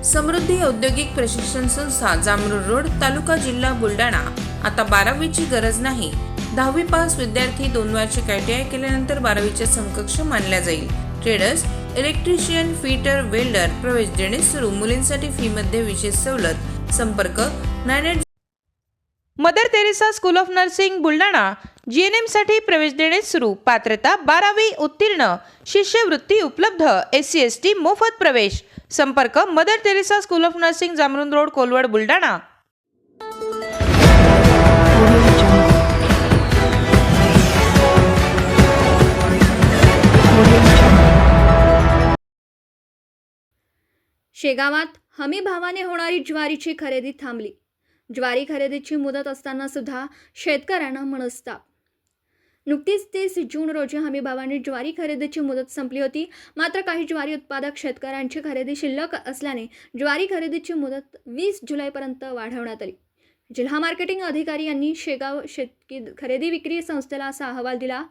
समृद्धी औद्योगिक प्रशिक्षण संस्था, जामरूर रोड, तालुका जिल्हा बुलढाणा। आता 12वीची गरज नाही। 10वी पास विद्यार्थी 2 वार्षिक ITI केल्यानंतर 12वीच्या समकक्ष मानल्या जाईल। ट्रेडर्स, इलेक्ट्रिशियन, फिटर, वेल्डर प्रवेश देणे सुरू। मुलींसाठी फी मध्ये विशेष सवलत। संपर्क 98 Mother Teresa school of nursing Buldhana. GNM साठी प्रवेश देणे सुरू। पात्रता 12वी उत्तीर्ण। शिष्यवृत्ती उपलब्ध। SC ST मोफत प्रवेश। संपर्क Mother Teresa school of nursing, Jamrun road, Kolwad, Buldhana. शेगावात हमी भावाने होणारी ज्वारीची खरेदी थांबली। ज्वारी खरेदीची मुदत असताना सुद्धा शेतकऱ्यांना मनस्ताप। नुकतीच 30 जून रोजी हमी भावाने ज्वारी खरेदीची मुदत संपली होती। मात्र काही ज्वारी उत्पादक शेतकऱ्यांची खरेदी शिल्लक असल्याने ज्वारी खरेदीची मुदत 20 जुलैपर्यंत वाढवण्यात आली। जिल्हा मार्केटिंग अधिकारी यांनी शेगाव खरेदी विक्री संस्थेला असा अहवाल दिला,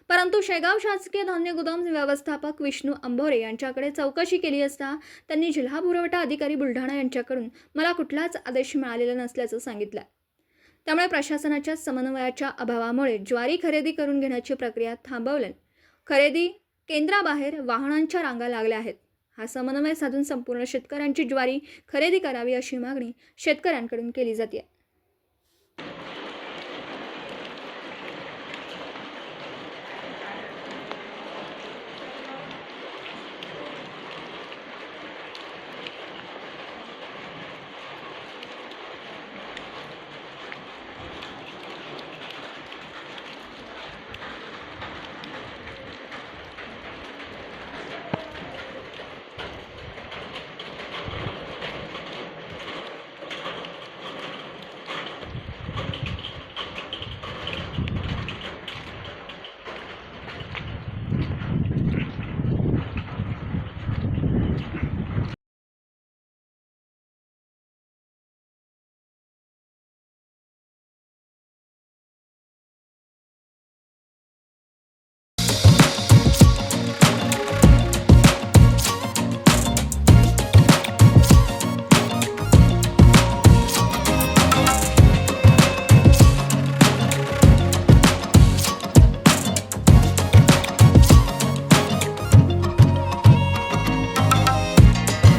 परंतु शेगाव शासकीय धान्य गोदाम व्यवस्थापक विष्णू अंभोरे यांच्याकडे चौकशी केली असता त्यांनी जिल्हा पुरवठा अधिकारी बुलढाणा यांच्याकडून मला कुठलाच आदेश मिळालेला नसल्याचं सांगितलं। त्यामुळे प्रशासनाच्या समन्वयाच्या अभावामुळे ज्वारी खरेदी करून घेण्याची प्रक्रिया थांबवल्याने खरेदी केंद्राबाहेर वाहनांच्या रांगा लागल्या आहेत। हा समन्वय साधून संपूर्ण शेतकऱ्यांची ज्वारी खरेदी करावी अशी मागणी शेतकऱ्यांकडून केली जाते।